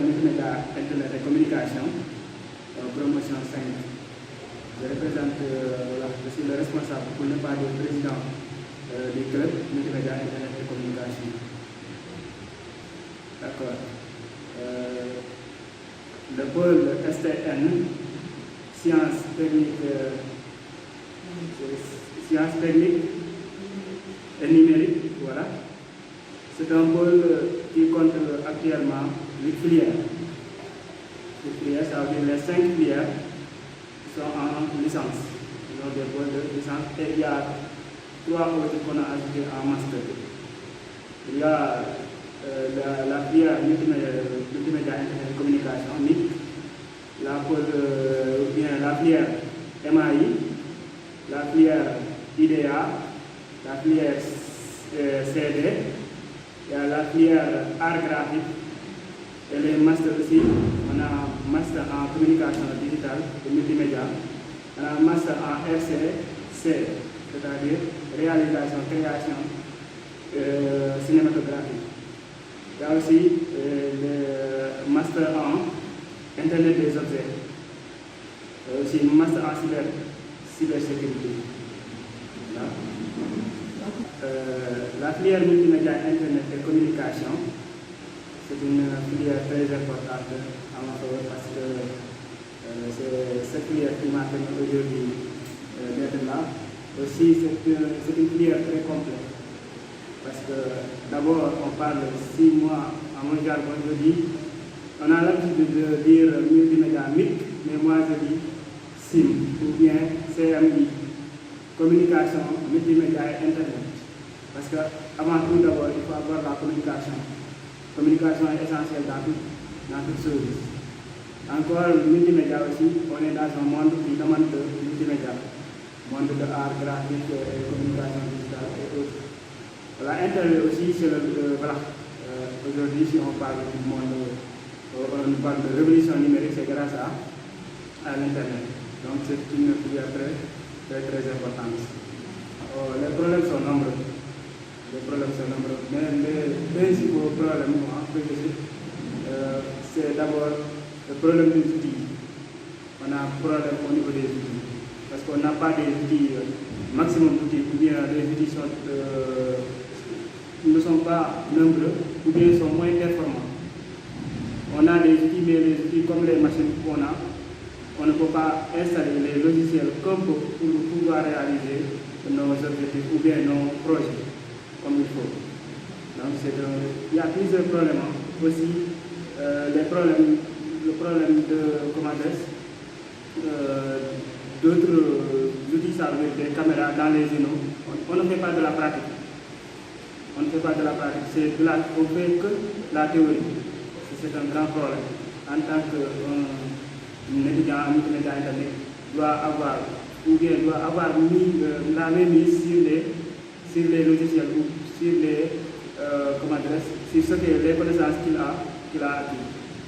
multimédia, internet et communication, promotion 5. Je représente, je suis le responsable, pour ne pas dire président du club multimédia, internet et communication. D'accord. Le pôle STN, sciences techniques et numériques, voilà. C'est un pôle qui compte actuellement 8 filières. Les filières, ça veut dire les 5 filières qui sont en licence. Ils ont des pôles de licence et il y a 3 autres qu'on a ajoutés en master. Il y a la filière multimédia, internet et communication, MIC, la filière MAI, la filière IDA, la filière CD, il y a la filière art graphique et les masters aussi. On a master en communication digitale et multimédia, on a master en RCC, c'est-à-dire réalisation, création cinématographique. Il y a aussi le master en Internet des objets, aussi master en cybersécurité. La filière multimédia, Internet et communication, c'est une filière très importante à mon faveur parce que c'est cette filière qui m'a permis aujourd'hui d'être là. Aussi, c'est une filière très complète. Parce que d'abord, on parle 6 mois à mon jargon, je dis, on a l'habitude de dire multimédia MIC, mais moi je dis SIM ou bien CMI, communication, multimédia et Internet. Parce qu'avant tout, d'abord, il faut avoir la communication. La communication est essentielle dans toute chose. Encore, le multimédia aussi, on est dans un monde qui demande de multimédia, monde de art graphique et communication digitale et autres. La Internet aussi, c'est voilà. Aujourd'hui, si on parle du monde, on parle de révolution numérique, c'est grâce à l'Internet. Donc, c'est une filière très importante. Les problèmes sont nombreux. Mais les principaux problèmes, c'est d'abord le problème des outils. On a un problème au niveau des outils. Parce qu'on n'a pas des outils, maximum d'outils, ou bien les outils ne sont pas nombreux, ou bien sont moins performants. On a des outils, mais les outils comme les machines qu'on a, on ne peut pas installer les logiciels comme pour pouvoir réaliser nos objectifs ou bien nos projets comme il faut. Donc il y a plusieurs problèmes. Aussi, le problème de, d'autres outils, ça veut dire des caméras dans les îlots. On ne fait pas de la pratique. On ne fait pas de la pratique, on ne fait que la théorie. C'est un grand problème. En tant qu'étudiant en multimédia internet, doit avoir mis la même mise sur les logiciels ou sur sur les connaissances qu'il a acquis.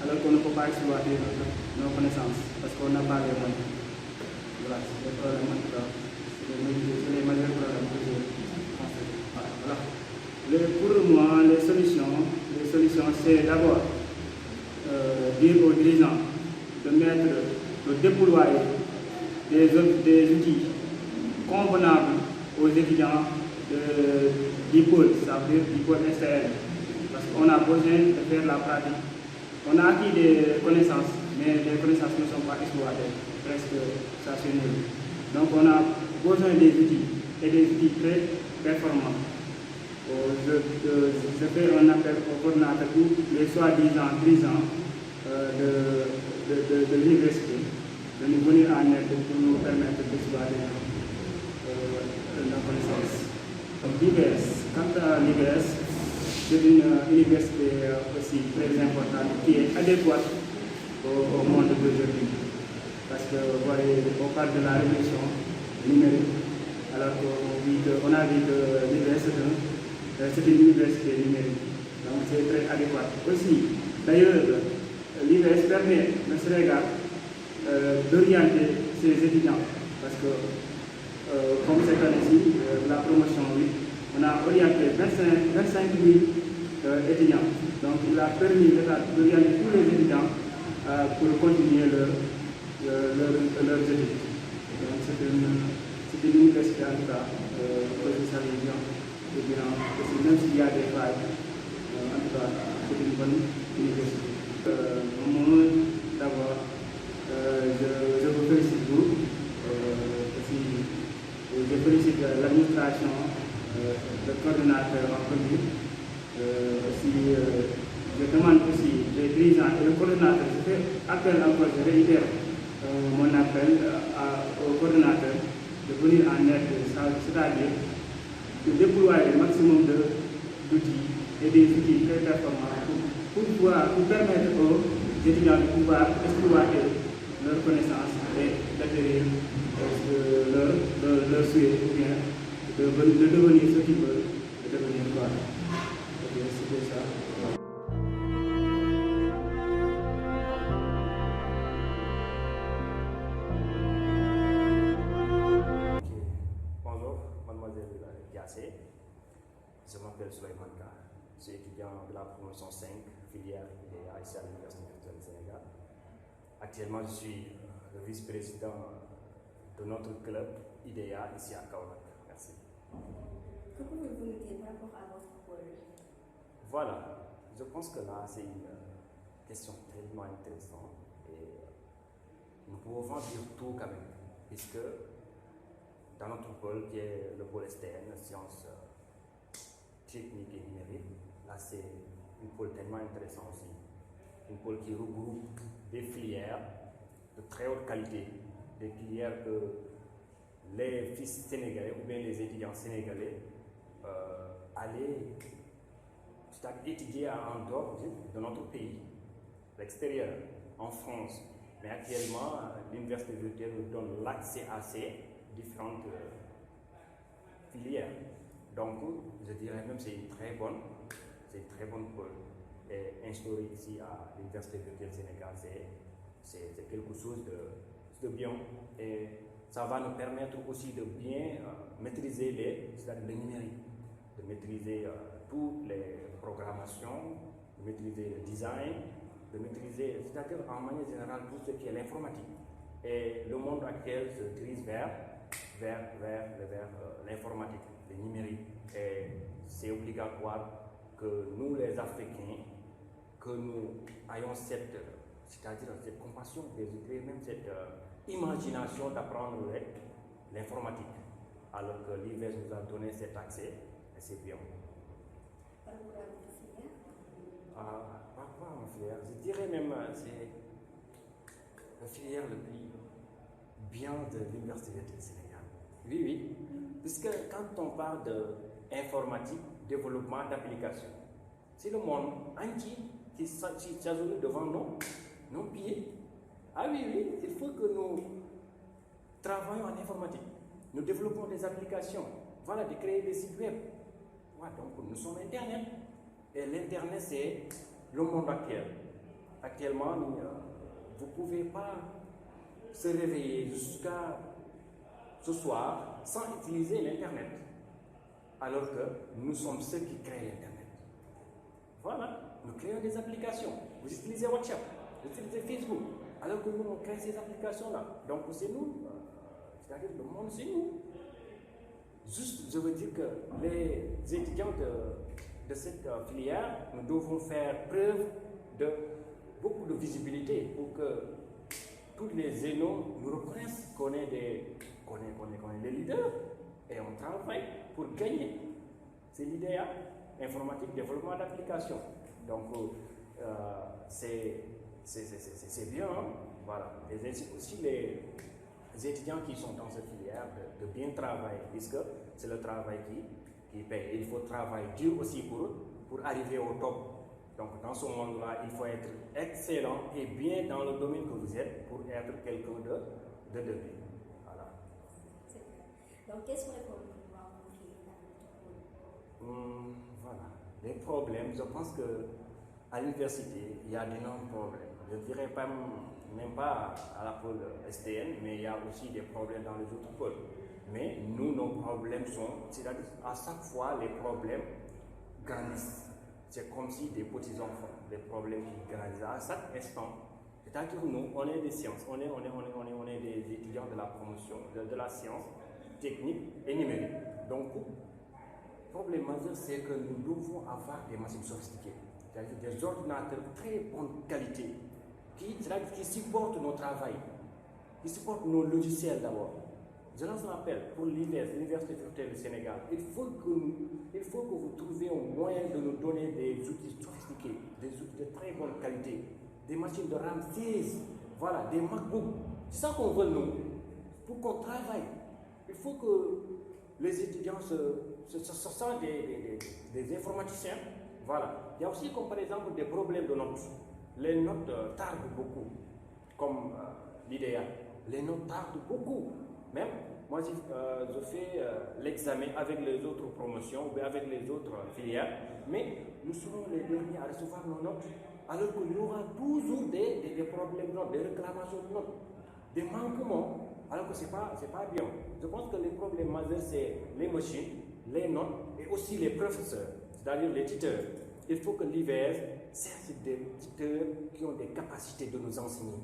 Alors qu'on ne peut pas exploiter nos connaissances parce qu'on n'a pas les moyens. Voilà, c'est le problème en tout cas. C'est les majeurs problèmes que je constate. Voilà. Pour moi, les solutions, c'est d'abord dire aux dirigeants de déployer des outils convenables aux étudiants du pôle, ça veut dire du pôle STN. Parce qu'on a besoin de faire la pratique. On a acquis des connaissances, mais les connaissances ne sont pas exploitées. Presque ça c'est nul. Donc on a besoin des outils, et des outils très performants. Je fais un appel au coordinateur pour les soi-disant dirigeants de l'université de nous venir en aide pour nous permettre d'exploiter nos connaissances. L'IBS, quant à l'IBS, c'est une université aussi très importante qui est adéquate au monde d'aujourd'hui. Parce que vous voyez, on parle de la révolution numérique, alors qu'on a vu que l'IBS c'est une université numérique, donc c'est très adéquat. Aussi, d'ailleurs, l'IBS permet au Sénégal d'orienter ses étudiants, parce que comme cette année-ci, la promotion, oui, on a orienté 25 000 étudiants. Donc il a permis d'orienter tous les étudiants pour continuer leurs études. Donc c'est une université en tout cas, que je salue bien, et bien, parce que même s'il y a des failles, en tout cas, c'est une bonne université. Moi, d'abord, je vous félicite vous, aussi, je félicite l'administration, le coordonnateur en premier, aussi, je demande aussi les dirigeants et le coordonnateur, je fais appel encore, je réitère mon appel au coordonnateur de venir en aide, c'est-à-dire de déployer le maximum d'outils et des outils très performants pour permettre aux étudiants de pouvoir exploiter leurs connaissances et d'acquérir leur souhait ou bien de devenir ce qu'ils veulent, de devenir quoi. C'était ça. Bonjour, mademoiselle Diassé. Je m'appelle Souleymane Ka. Je suis étudiant de la promotion 5, filière IDEA ici à l'Université du Sénégal. Actuellement, je suis le vice-président de notre club IDEA ici à Kaolack. Merci. Que pouvez-vous nous dire par rapport à votre pôle? Voilà, je pense que là, c'est une question tellement intéressante et nous pouvons dire tout quand même, puisque dans notre pôle, qui est le pôle STN, sciences techniques et numériques, là c'est une pôle tellement intéressante aussi. Une pôle qui regroupe des filières de très haute qualité, des filières que les fils sénégalais ou bien les étudiants sénégalais allaient étudier en dehors de notre pays, à l'extérieur, en France. Mais actuellement, l'université virtuelle nous donne l'accès à ces différentes filières. Donc, je dirais même que c'est une très bonne pôle. Et instauré ici à l'université virtuelle Sénégal, c'est quelque chose de bien. Et ça va nous permettre aussi de bien maîtriser le numérique, de maîtriser toutes les programmations, de maîtriser le design, de maîtriser, c'est-à-dire en manière générale, tout ce qui est l'informatique. Et le monde actuel se dirige vers l'informatique, le numérique. Et c'est obligatoire que nous, les Africains, que nous ayons cette compassion, même cette imagination d'apprendre l'informatique. Alors que l'IVES nous a donné cet accès, et c'est bien. Par rapport à votre filière? Par rapport à ma filière, je dirais même c'est la filière le plus bien de l'Université du Sénégal. Oui, oui. Puisque quand on parle d'informatique, développement d'applications, c'est le monde entier qui s'agenouille devant nos pieds. Ah oui, oui, il faut que nous travaillions en informatique. Nous développons des applications, voilà, de créer des sites web. Ouais, donc nous sommes Internet. Et l'Internet, c'est le monde actuel. Actuellement, vous ne pouvez pas se réveiller jusqu'à ce soir sans utiliser l'Internet. Alors que nous sommes ceux qui créent l'Internet. Voilà, nous créons des applications. Vous utilisez WhatsApp, vous utilisez Facebook. Alors que nous, on crée ces applications-là. Donc c'est nous, c'est-à-dire le monde, c'est nous. Juste, je veux dire que les étudiants de cette filière, nous devons faire preuve de beaucoup de visibilité pour que tous les zénos nous reconnaissent qu'on est des leaders et on travaille pour gagner. C'est l'idée informatique, développement d'applications. Donc, c'est bien, hein? Voilà. Et aussi les étudiants qui sont dans cette filière de bien travailler, puisque c'est le travail qui paye. Il faut travailler dur aussi pour arriver au top. Donc dans ce monde-là, il faut être excellent et bien dans le domaine que vous êtes pour être quelqu'un de demain. Voilà. C'est vrai. Donc quels sont les problèmes que nous rencontrons dans notre pôle? Voilà. Les problèmes, je pense qu'à l'université, il y a d'énormes problèmes. Je ne dirais pas, même pas à la pôle STN, mais il y a aussi des problèmes dans les autres pôles. Mais nous, nos problèmes sont, c'est-à-dire à chaque fois, les problèmes grandissent. C'est comme si des petits enfants, les problèmes qui grandissent à chaque instant. C'est-à-dire, nous, on est des sciences, on est des étudiants de la promotion, de la science, technique et numérique. Donc, le problème majeur, c'est que nous devons avoir des machines sophistiquées, c'est-à-dire des ordinateurs de très bonne qualité, qui supportent nos travail, qui supportent nos logiciels d'abord. Je lance un appel pour l'Université virtuelle du Sénégal. Il faut que vous trouviez un moyen de nous donner des outils sophistiqués, des outils de très bonne qualité, des machines de RAM 16, voilà, des MacBooks. C'est ça qu'on veut nous, pour qu'on travaille. Il faut que les étudiants se sentent des informaticiens. Voilà. Il y a aussi, comme par exemple, des problèmes de notes. Les notes tardent beaucoup, comme l'idéal. Les notes tardent beaucoup. Même, moi, je fais l'examen avec les autres promotions ou avec les autres filières, mais nous serons les derniers à recevoir nos notes, alors qu'il y aura toujours des problèmes de notes, des réclamations de notes, des manquements, alors que ce n'est pas bien. Je pense que les problèmes majeurs, c'est les machines, les notes et aussi les professeurs, c'est-à-dire les tuteurs. Il faut que l'IVS serve des tuteurs qui ont des capacités de nous enseigner.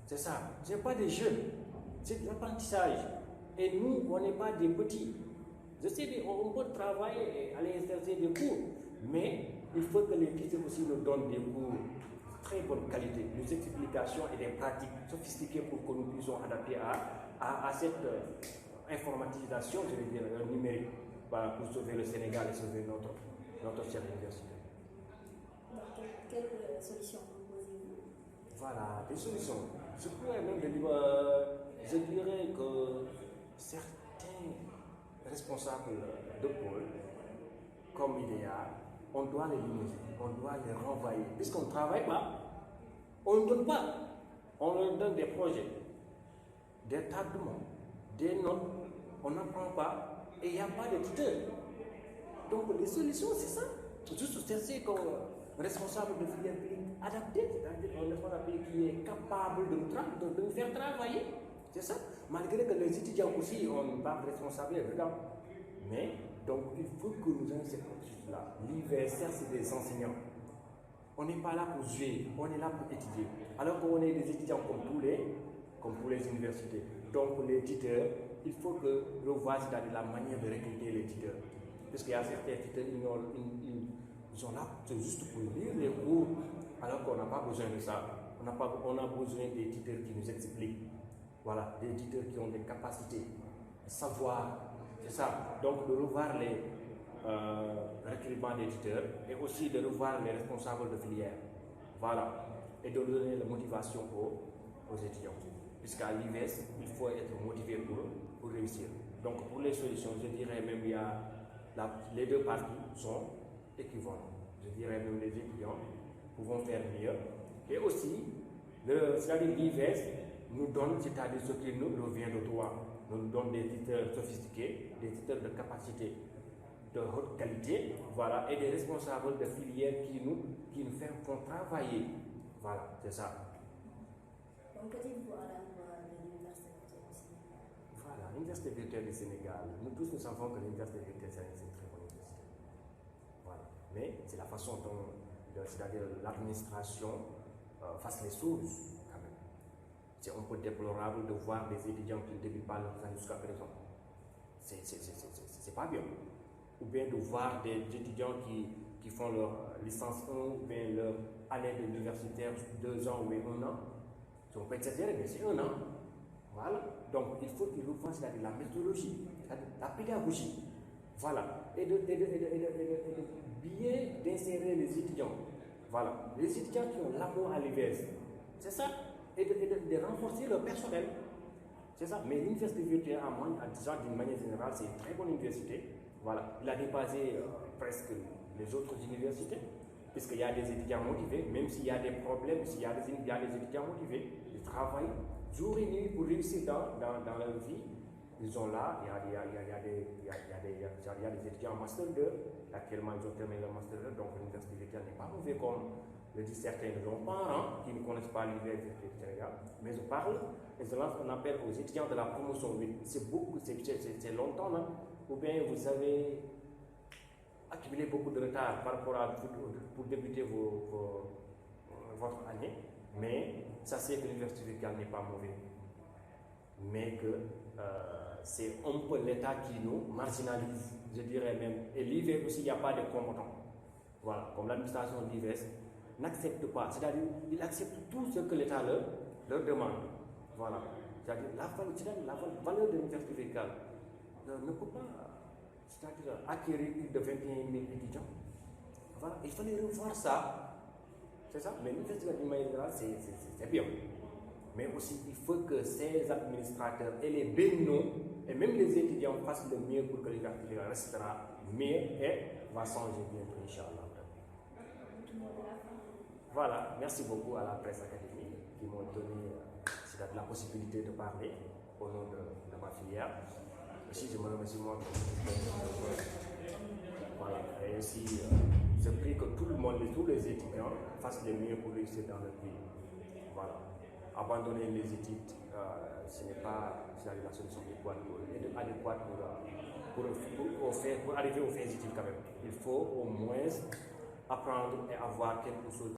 C'est ça. Ce n'est pas des jeunes, c'est de l'apprentissage. Et nous, on n'est pas des petits. Je sais, on peut travailler et aller exercer des cours, mais il faut que les tuteurs aussi nous donnent des cours de très bonne qualité, des explications et des pratiques sophistiquées pour que nous puissions adapter à cette informatisation, je veux dire, numérique, pour sauver le Sénégal et sauver notre chère université. Donc, quelle solution proposez-vous? Voilà, des solutions. Je pourrais même je dirais que certains responsables de pôle, comme idéal, on doit les limiter, on doit les renvoyer. Puisqu'on ne travaille pas, on ne donne pas. On leur donne des projets, des tablements, des notes, on n'apprend pas et il n'y a pas de tuteur. Donc les solutions, c'est ça. Juste chercher comme responsable de filière publique adapté, c'est-à-dire un responsable qui est capable de nous faire travailler. C'est ça. Malgré que les étudiants aussi ont une part de responsabilité dedans. Mais, donc, il faut que nous ayons cette processus-là. L'IVSR, c'est des enseignants. On n'est pas là pour jouer, on est là pour étudier. Alors qu'on est des étudiants comme tous les universités. Donc, les tuteurs, il faut que revoir, c'est-à-dire la manière de recruter les tuteurs. Parce qu'il y a certains tuteurs, ils sont là, c'est juste pour lire les cours, alors qu'on n'a pas besoin de ça. On a besoin des tuteurs qui nous expliquent. Voilà, des tuteurs qui ont des capacités, de savoir, c'est ça. Donc, de revoir les recrutements des tuteurs et aussi de revoir les responsables de filière. Voilà, et de donner la motivation aux étudiants. Puisqu'à l'IVS, il faut être motivé pour réussir. Donc, pour les solutions, je dirais même il y a les deux parties sont équivalentes. Je dirais même les étudiants pouvons faire mieux. Et aussi, c'est-à-dire l'IVS nous donne, c'est-à-dire ce qui nous revient de droit, nous donne des tuteurs sophistiqués, des tuteurs de capacité de haute qualité, voilà, et des responsables de filières qui nous font travailler. Voilà, c'est ça. Donc, que dites-vous à l'endroit de l'Université virtuelle du Sénégal? Voilà, l'Université virtuelle du Sénégal, nous tous nous savons que l'Université virtuelle du Sénégal, c'est une très bonne université. Voilà. Mais c'est la façon dont, c'est-à-dire l'administration fasse les choses, quand même. C'est un peu déplorable de voir des étudiants qui ne débutent pas leur année jusqu'à présent. C'est pas bien. Ou bien de voir des étudiants qui font leur licence 1 ou bien leur année universitaire 2 ans ou 1 an. On peut exagérer, mais c'est 1 an. Voilà. Donc il faut qu'ils revoient la méthodologie, la pédagogie. Voilà. Et de bien d'insérer les étudiants. Voilà. Les étudiants qui ont l'amour à l'IVS. C'est ça. Et de renforcer leur personnel. C'est ça. Mais l'université virtuelle à moi, d'une manière générale, c'est une très bonne université. Voilà. Il a dépassé presque les autres universités, puisqu'il y a des étudiants motivés, même s'il y a des problèmes, il y a des étudiants motivés, ils travaillent jour et nuit pour réussir dans leur vie. Ils sont là, il y a des étudiants en Master 2, actuellement ils ont terminé leur Master 2, donc l'université virtuelle n'est pas mauvais comme le disent certains de nos parents qui ne connaissent pas l'université du Sénégal. Mais je parle et je lance un appel aux étudiants de la promotion 8. C'est beaucoup, c'est longtemps, là. Ou bien vous avez accumulé beaucoup de retard par rapport à pour débuter votre année. Mais sachez que l'université fiscale n'est pas mauvais, mais que c'est un peu l'État qui nous marginalise, je dirais même. Et l'IVES aussi, il n'y a pas de compétents. Voilà, comme l'administration de l'IVES n'accepte pas, c'est-à-dire il accepte tout ce que l'État leur demande. Voilà, c'est-à-dire la valeur de l'université fiscale ne peut pas, c'est-à-dire acquérir plus de 21 000 étudiants. Voilà, il fallait revoir ça. C'est ça, mais l'université du général, c'est bien. Mais aussi, il faut que ces administrateurs et les bénins et même les étudiants fassent le mieux pour que l'université restera mieux et va changer bientôt, Inch'Allah. Voilà, merci beaucoup à la presse académique qui m'ont donné la possibilité de parler au nom de ma filière. Aussi, je me remercie moi. Voilà, et aussi, je prie que tout le monde, tous les étudiants fassent le mieux pour réussir dans le pays. Voilà. Abandonner les études, ce n'est pas la solution adéquate pour arriver aux fins études quand même. Il faut au moins apprendre et avoir quelque chose.